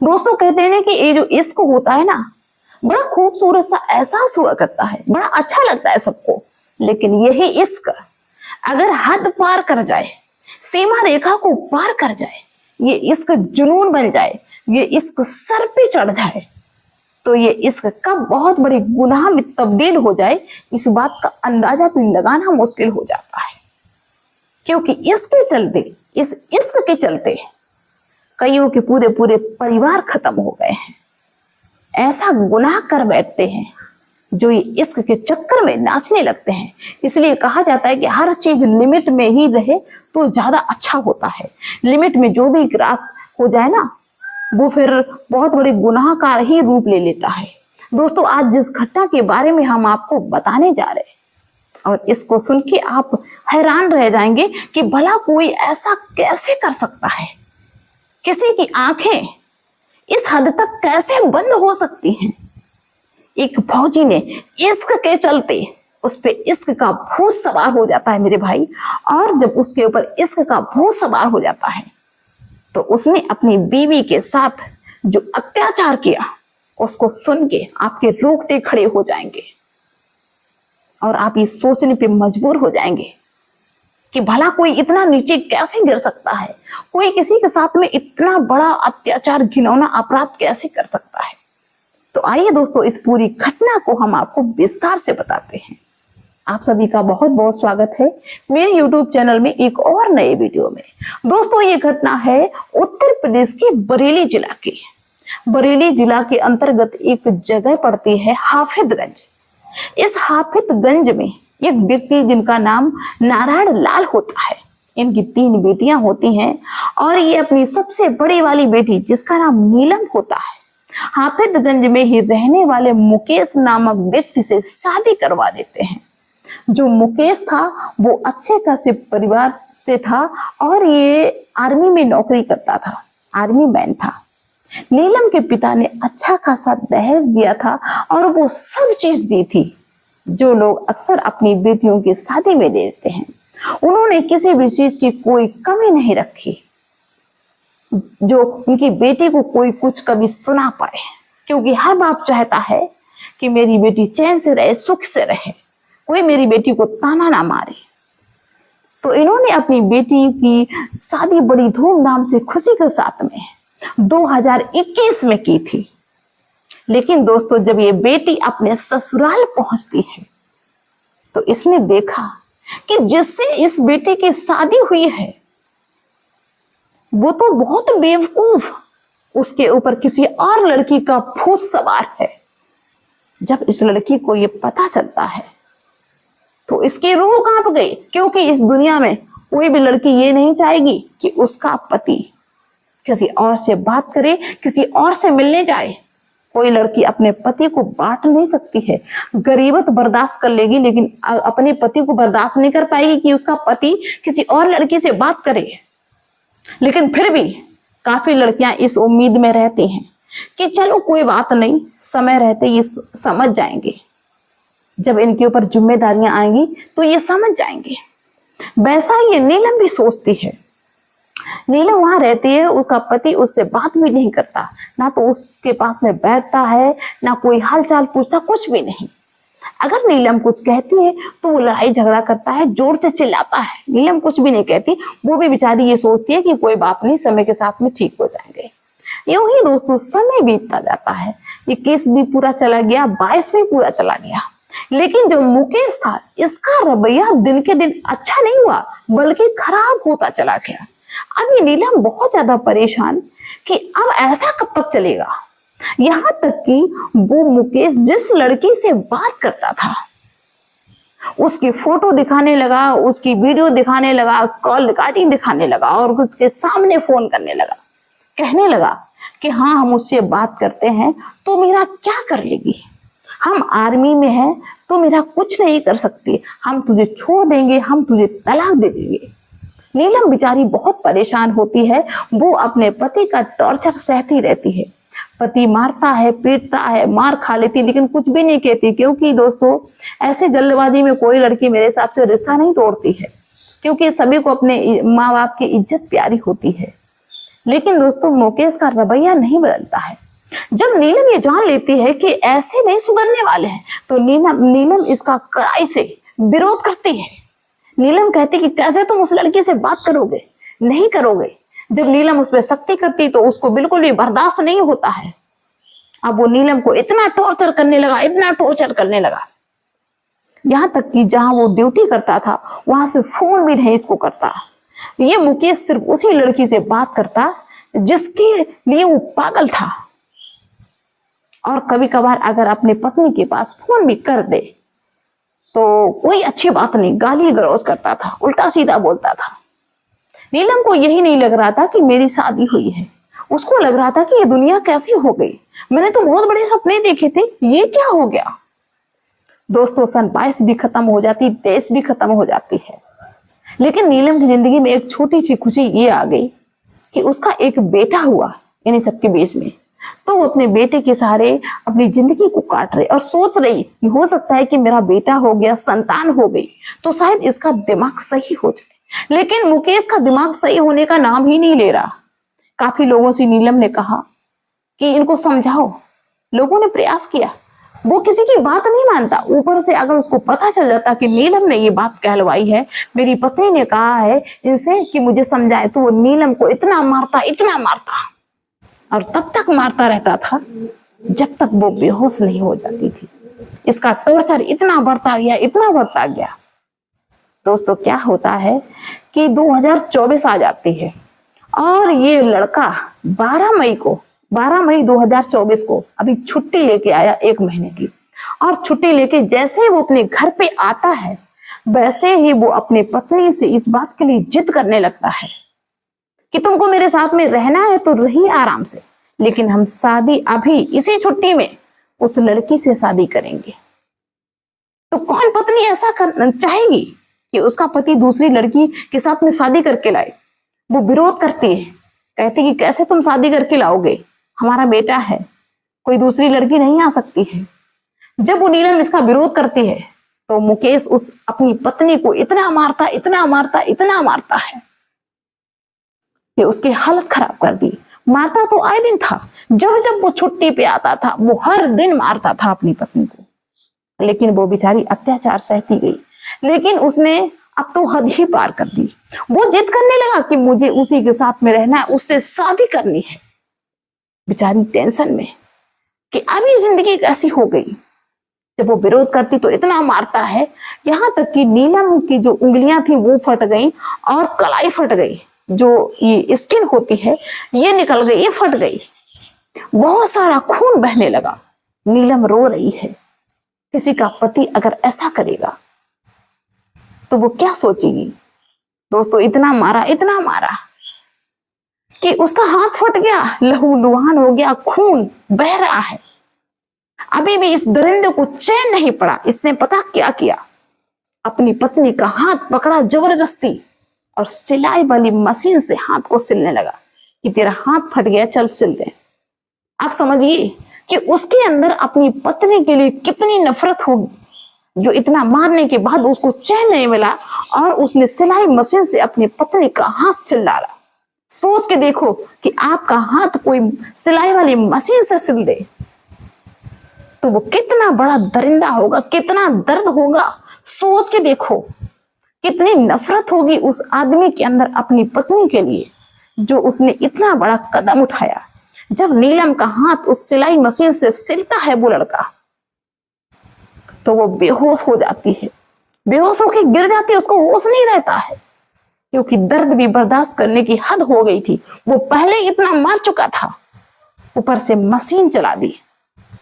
दोस्तों कहते हैं ना कि ये जो इश्क होता है ना, बड़ा खूबसूरत सा एहसास हुआ करता है, बड़ा अच्छा लगता है सबको। लेकिन यही इश्क अगर हद पार कर जाए, सीमा रेखा को पार कर जाए, ये इश्क जुनून बन जाए, ये इश्क सर पे चढ़ जाए, तो ये इश्क कब बहुत बड़े गुनाह में तब्दील हो जाए, इस बात का अंदाजा भी लगाना मुश्किल हो जाता है। क्योंकि इसके चलते, इस इश्क के चलते कईयों के पूरे पूरे परिवार खत्म हो गए हैं। ऐसा गुनाह कर बैठते हैं जो ये इश्क के चक्कर में नाचने लगते हैं। इसलिए कहा जाता है कि हर चीज लिमिट में ही रहे तो ज्यादा अच्छा होता है। लिमिट में जो भी क्रॉस हो जाए ना, वो फिर बहुत बड़े गुनाह का ही रूप ले लेता है। दोस्तों, आज जिस घटना के बारे में हम आपको बताने जा रहे हैं, और इसको सुन के आप हैरान रह जाएंगे कि भला कोई ऐसा कैसे कर सकता है। किसी की आंखें इस हद तक कैसे बंद हो सकती हैं। एक फौजी ने इश्क के चलते उस पे इश्क का भूत सवार हो जाता है मेरे भाई, और जब उसके ऊपर इश्क का भूत सवार हो जाता है तो उसने अपनी बीवी के साथ जो अत्याचार किया, उसको सुन के आपके रोंगटे खड़े हो जाएंगे और आप ये सोचने पे मजबूर हो जाएंगे कि भला कोई इतना नीचे कैसे गिर सकता है, कोई किसी के साथ में इतना बड़ा अत्याचार, घिनौना अपराध कैसे कर सकता है। तो आइए दोस्तों, इस पूरी घटना को हम आपको विस्तार से बताते हैं। आप सभी का बहुत बहुत स्वागत है मेरे YouTube चैनल में एक और नए वीडियो में। दोस्तों, ये घटना है उत्तर प्रदेश के बरेली जिला की। बरेली जिला के अंतर्गत एक जगह पड़ती है हाफिजगंज। इस हाफिजगंज में एक व्यक्ति जिनका नाम नारायण लाल होता है, इनकी 3 बेटियां होती हैं और ये अपनी सबसे बड़ी वाली बेटी जिसका नाम नीलम होता है, हाफिजगंज में ही रहने वाले मुकेश नामक व्यक्ति से शादी करवा देते हैं। जो मुकेश था वो अच्छे खासे परिवार से था और ये आर्मी में नौकरी करता था, आर्मी मैन था। नीलम के पिता ने अच्छा खासा दहेज दिया था और वो सब चीज दी थी जो लोग अक्सर अपनी बेटियों की शादी में देते हैं। उन्होंने किसी भी चीज की कोई कमी नहीं रखी जो उनकी बेटी को कोई कुछ कभी सुना पाए, क्योंकि हर बाप चाहता है कि मेरी बेटी चैन से रहे, सुख से रहे, कोई मेरी बेटी को ताना ना मारे। तो इन्होंने अपनी बेटी की शादी बड़ी धूमधाम से खुशी के साथ में 2021 में की थी। लेकिन दोस्तों, जब ये बेटी अपने ससुराल पहुंचती है तो इसने देखा कि जिससे इस बेटी की शादी हुई है वो तो बहुत बेवकूफ, उसके ऊपर किसी और लड़की का भूत सवार है। जब इस लड़की को ये पता चलता है तो इसकी रूह कांप गई, क्योंकि इस दुनिया में कोई भी लड़की ये नहीं चाहेगी कि उसका पति किसी और से बात करे, किसी और से मिलने जाए। कोई लड़की अपने पति को बांट नहीं सकती है, गरीबत बर्दाश्त कर लेगी, लेकिन अपने पति को बर्दाश्त नहीं कर पाएगी कि उसका पति किसी और लड़की से बात करे। लेकिन फिर भी काफी लड़कियां इस उम्मीद में रहती हैं कि चलो कोई बात नहीं, समय रहते ये समझ जाएंगे, जब इनके ऊपर जिम्मेदारियां आएंगी तो ये समझ जाएंगे। वैसा ये नीलम भी सोचती है। नीलम वहां रहती है, उसका पति उससे बात भी नहीं करता, ना तो उसके पास में बैठता है, ना कोई हालचाल पूछता, कुछ भी नहीं। अगर नीलम कुछ कहती है तो वो लड़ाई झगड़ा करता है, जोर से चिल्लाता है। नीलम कुछ भी नहीं कहती, वो भी बेचारी ये सोचती है कि कोई बात नहीं, समय के साथ में ठीक हो जाएंगे। यूं ही दोस्तों समय बीतता जाता है। 21 भी पूरा चला गया, 22 भी पूरा चला गया। लेकिन जो मुकेश था, इसका रवैया दिन के दिन अच्छा नहीं हुआ, बल्कि खराब होता चला गया। अब ये नीलम बहुत ज्यादा परेशान कि अब ऐसा कब तक चलेगा। यहाँ तक कि वो मुकेश जिस लड़की से बात करता था उसकी फोटो दिखाने लगा, उसकी वीडियो दिखाने लगा, कॉल रिकॉर्डिंग दिखाने लगा और उसके सामने फोन करने लगा, कहने लगा कि हाँ हम उससे बात करते हैं तो मेरा क्या कर लेगी, हम आर्मी में हैं तो मेरा कुछ नहीं कर सकती, हम तुझे छोड़ देंगे, हम तुझे तलाक दे देंगे। नीलम बेचारी बहुत परेशान होती है, वो अपने पति का टॉर्चर सहती रहती है। पति मारता है, पीटता है, मार खा लेती, लेकिन कुछ भी नहीं कहती, क्योंकि दोस्तों ऐसे जल्दबाजी में कोई लड़की मेरे हिसाब से रिश्ता नहीं तोड़ती है, क्योंकि सभी को अपने माँ बाप की इज्जत प्यारी होती है। लेकिन दोस्तों मुकेश का रवैया नहीं बदलता है। जब नीलम ये जान लेती है कि ऐसे नहीं सुधरने वाले हैं, तो नीलम इसका कड़ाई से विरोध करती है। नीलम कहती कि कैसे तुम उस लड़की से बात करोगे, नहीं करोगे। जब नीलम उस पर सख्ती करती तो उसको बिल्कुल भी बर्दाश्त नहीं होता है। अब वो नीलम को इतना टॉर्चर करने लगा, इतना टॉर्चर करने लगा, यहाँ तक कि जहां वो ड्यूटी करता था वहां से फोन भी नहीं इसको करता। ये मुकेश सिर्फ उसी लड़की से बात करता जिसके लिए वो पागल था। और कभी कभार अगर अपनी पत्नी के पास फोन भी कर दे तो कोई अच्छी बात नहीं, गाली गलौज करता था, उल्टा सीधा बोलता था। नीलम को यही नहीं लग रहा था कि मेरी शादी हुई है, उसको लग रहा था कि ये दुनिया कैसी हो गई, मैंने तो बहुत बड़े सपने देखे थे, ये क्या हो गया। दोस्तों सन 22 भी खत्म हो जाती, 23 भी खत्म हो जाती है, लेकिन नीलम की जिंदगी में एक छोटी सी खुशी ये आ गई कि उसका एक बेटा हुआ यानी सबके बीच में। तो वो अपने बेटे के सहारे अपनी जिंदगी को काट रही और सोच रही कि हो सकता है कि मेरा बेटा हो गया, संतान हो गई तो शायद इसका दिमाग सही हो जाए। लेकिन मुकेश का दिमाग सही होने का नाम ही नहीं ले रहा। काफी लोगों से नीलम ने कहा कि इनको समझाओ, लोगों ने प्रयास किया, वो किसी की बात नहीं मानता। ऊपर से अगर उसको पता चल जाता कि नीलम ने ये बात कहलवाई है, मेरी पत्नी ने कहा है इनसे कि मुझे समझाए, तो वो नीलम को इतना मारता, इतना मारता, और तब तक मारता रहता था जब तक वो बेहोश नहीं हो जाती थी। इसका टॉर्चर इतना बढ़ता गया, इतना बढ़ता गया। दोस्तों क्या होता है कि 2024 आ जाती है और ये लड़का 12 मई 2024 को अभी छुट्टी लेके आया 1 महीने की। और छुट्टी लेके जैसे ही वो अपने घर पे आता है वैसे ही वो अपनी पत्नी से इस बात के लिए जिद करने लगता है कि तुमको मेरे साथ में रहना है तो रही आराम से, लेकिन हम शादी अभी इसी छुट्टी में उस लड़की से शादी करेंगे। तो कौन पत्नी ऐसा चाहेगी कि उसका पति दूसरी लड़की के साथ में शादी करके लाए। वो विरोध करती है, कहती कि कैसे तुम शादी करके लाओगे, हमारा बेटा है, कोई दूसरी लड़की नहीं आ सकती है। जब वो नीलम इसका विरोध करती है तो मुकेश उस अपनी पत्नी को इतना मारता, इतना मारता, इतना मारता है कि उसकी हालत खराब कर दी। मारता तो आए दिन था, जब जब वो छुट्टी पे आता था वो हर दिन मारता था अपनी पत्नी को, लेकिन वो बेचारी अत्याचार सहती गई। लेकिन उसने अब तो हद ही पार कर दी। वो जिद करने लगा कि मुझे उसी के साथ में रहना है, उससे शादी करनी है। बेचारी टेंशन में कि अभी जिंदगी कैसी हो गई। जब वो विरोध करती तो इतना मारता है, यहाँ तक कि नीलम की जो उंगलियां थी वो फट गई और कलाई फट गई, जो ये स्किन होती है ये निकल गई, ये फट गई, बहुत सारा खून बहने लगा। नीलम रो रही है। किसी का पति अगर ऐसा करेगा तो वो क्या सोचेगी। दोस्तों इतना मारा कि उसका हाथ फट गया, लहू लुहान हो गया, खून बह रहा है। अभी भी इस दरिंदे को चैन नहीं पड़ा। इसने पता क्या किया, अपनी पत्नी का हाथ पकड़ा जबरदस्ती और सिलाई वाली मशीन से हाथ को सिलने लगा कि तेरा हाथ फट गया, चल सिल दे। आप समझिए कि उसके अंदर अपनी पत्नी के लिए कितनी नफरत होगी, जो इतना मारने के बाद उसको चैन नहीं मिला और उसने सिलाई मशीन से अपनी पत्नी का हाथ सिल डाला। सोच के देखो कि आपका हाथ कोई सिलाई वाली मशीन से सिल दे तो वो कितना बड़ा दरिंदा होगा, कितना दर्द होगा। सोच के देखो कितनी नफरत होगी उस आदमी के अंदर अपनी पत्नी के लिए, जो उसने इतना बड़ा कदम उठाया। जब नीलम का हाथ उस सिलाई मशीन से सिलता है वो लड़का, तो वो बेहोश हो जाती है, बेहोश होकर गिर जाती है, उसको होश नहीं रहता है, क्योंकि दर्द भी बर्दाश्त करने की हद हो गई थी। वो पहले इतना मार चुका था, ऊपर से मशीन चला दी।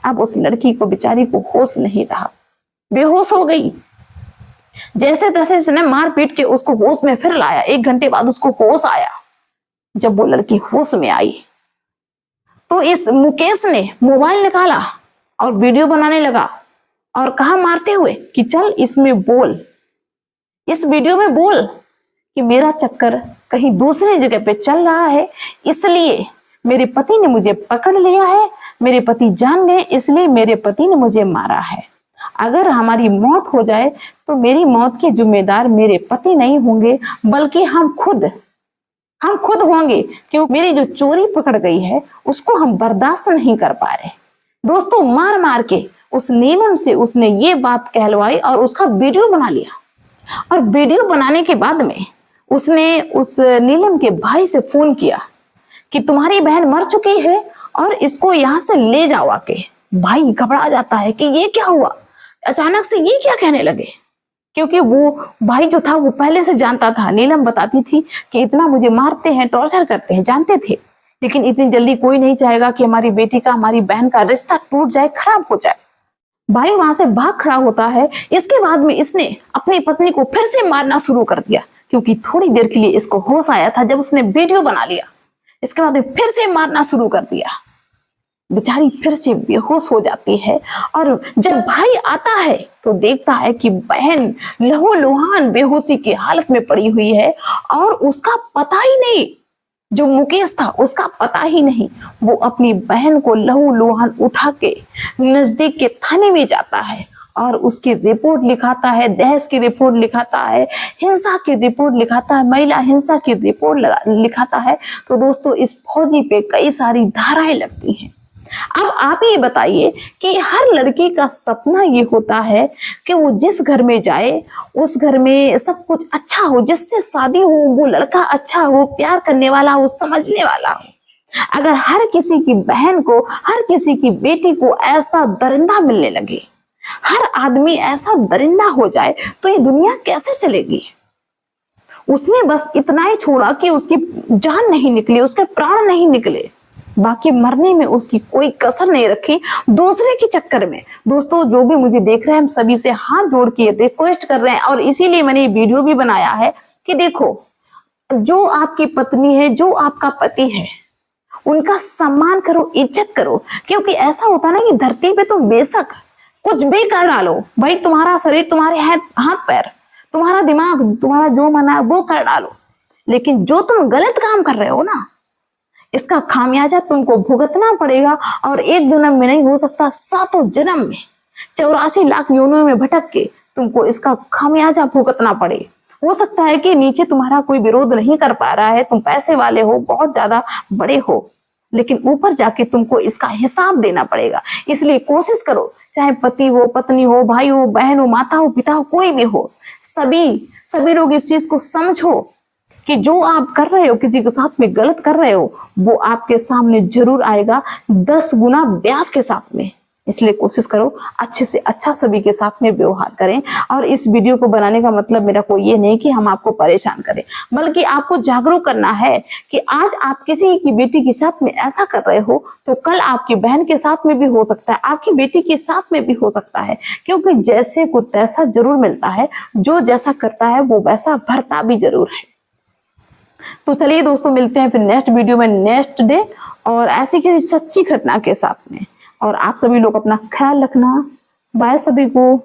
अब उस लड़की को बेचारी को होश नहीं रहा, बेहोश हो गई। जैसे तैसे इसने मार पीट के उसको होश में फिर लाया। 1 घंटे बाद उसको होश आया। जब वो लड़की होश में आई तो इस मुकेश ने मोबाइल निकाला और वीडियो बनाने लगा और कहा मारते हुए कि चल इसमें बोल, इस वीडियो में बोल कि मेरा चक्कर कहीं दूसरी जगह पे चल रहा है, इसलिए मेरे पति ने मुझे पकड़ लिया है, मेरे पति जान गए, इसलिए मेरे पति ने मुझे मारा है। अगर हमारी मौत हो जाए तो मेरी मौत के जिम्मेदार मेरे पति नहीं होंगे बल्कि हम खुद। हम खुद होंगे क्योंकि मेरी जो चोरी पकड़ गई है उसको हम बर्दाश्त नहीं कर पा रहे। दोस्तों मार मार के उस नीलम से उसने ये बात कहलवाई और उसका वीडियो बना लिया। और वीडियो बनाने के बाद में उसने उस नीलम के भाई से फोन किया कि तुम्हारी बहन मर चुकी है और इसको यहाँ से ले जाओ आके। भाई घबरा जाता है कि ये क्या हुआ, अचानक से ये क्या कहने लगे, क्योंकि वो भाई जो था वो पहले से जानता था। नीलम बताती थी कि इतना मुझे मारते हैं, टॉर्चर करते हैं, जानते थे, लेकिन इतनी जल्दी कोई नहीं चाहेगा कि हमारी बेटी का, हमारी बहन का रिश्ता टूट जाए, खराब हो जाए। भाई वहां से भाग खड़ा होता है। इसके बाद में इसने अपनी पत्नी को फिर से मारना शुरू कर दिया, क्योंकि थोड़ी देर के लिए इसको होश आया था जब उसने वीडियो बना लिया। इसके बाद फिर से मारना शुरू कर दिया। बेचारी फिर से बेहोश हो जाती है और जब भाई आता है तो देखता है कि बहन लहूलुहान बेहोशी की हालत में पड़ी हुई है और उसका पता ही नहीं, जो मुकेश था उसका पता ही नहीं। वो अपनी बहन को लहूलुहान उठा के नजदीक के थाने में जाता है और उसकी रिपोर्ट लिखाता है, दहेज की रिपोर्ट लिखाता है, हिंसा की रिपोर्ट लिखाता है, महिला हिंसा की रिपोर्ट लिखाता है। तो दोस्तों इस फौजी पे कई सारी धाराएं लगती हैं। अब आप ये बताइए कि हर लड़की का सपना ये होता है कि वो जिस घर में जाए उस घर में सब कुछ अच्छा हो, जिससे शादी हो वो लड़का अच्छा हो, प्यार करने वाला हो, समझने वाला हो। अगर हर किसी की बहन को, हर किसी की बेटी को ऐसा दरिंदा मिलने लगे, हर आदमी ऐसा दरिंदा हो जाए, तो ये दुनिया कैसे चलेगी। उसने बस इतना ही छोड़ा कि उसकी जान नहीं निकली, उसके प्राण नहीं निकले, बाकी मरने में उसकी कोई कसर नहीं रखी दूसरे के चक्कर में। दोस्तों जो भी मुझे देख रहे हैं, हम सभी से हाथ जोड़ के रिक्वेस्ट कर रहे हैं और इसीलिए मैंने ये वीडियो भी बनाया है कि देखो, जो आपकी पत्नी है, जो आपका पति है, उनका सम्मान करो, इज्जत करो। क्योंकि ऐसा होता है ना कि धरती पे तो बेशक कुछ भी कर डालो भाई, तुम्हारा शरीर, तुम्हारे हाथ पैर, तुम्हारा दिमाग, तुम्हारा जो मना है वो कर डालो, लेकिन जो तुम गलत काम कर रहे हो ना, इसका खामियाजा तुमको भुगतना पड़ेगा। और एक जन्म में नहीं, हो सकता 7 जन्म में, 84 लाख योनियों में भटक के तुमको इसका खामियाजा भुगतना पड़े। हो सकता है कि नीचे तुम्हारा कोई विरोध नहीं कर पा रहा है, तुम पैसे वाले हो, बहुत ज्यादा बड़े हो, लेकिन ऊपर जाके तुमको इसका हिसाब देना पड़ेगा। इसलिए कोशिश करो, चाहे पति हो, पत्नी हो, भाई हो, बहन हो, माता हो, पिता हो, कोई भी हो, सभी लोग इस चीज को समझो कि जो आप कर रहे हो, किसी के साथ में गलत कर रहे हो, वो आपके सामने जरूर आएगा 10 गुना ब्याज के साथ में। इसलिए कोशिश करो अच्छे से अच्छा सभी के साथ में व्यवहार करें। और इस वीडियो को बनाने का मतलब मेरा कोई ये नहीं कि हम आपको परेशान करें, बल्कि आपको जागरूक करना है कि आज आप किसी की बेटी के साथ में ऐसा कर रहे हो तो कल आपकी बहन के साथ में भी हो सकता है, आपकी बेटी के साथ में भी हो सकता है। क्योंकि जैसे को तैसा जरूर मिलता है, जो जैसा करता है वो वैसा भरता भी जरूर है। तो चलिए दोस्तों, मिलते हैं फिर नेक्स्ट वीडियो में, नेक्स्ट डे, और ऐसी किसी सच्ची घटना के साथ में। और आप सभी लोग अपना ख्याल रखना। बाय सभी को।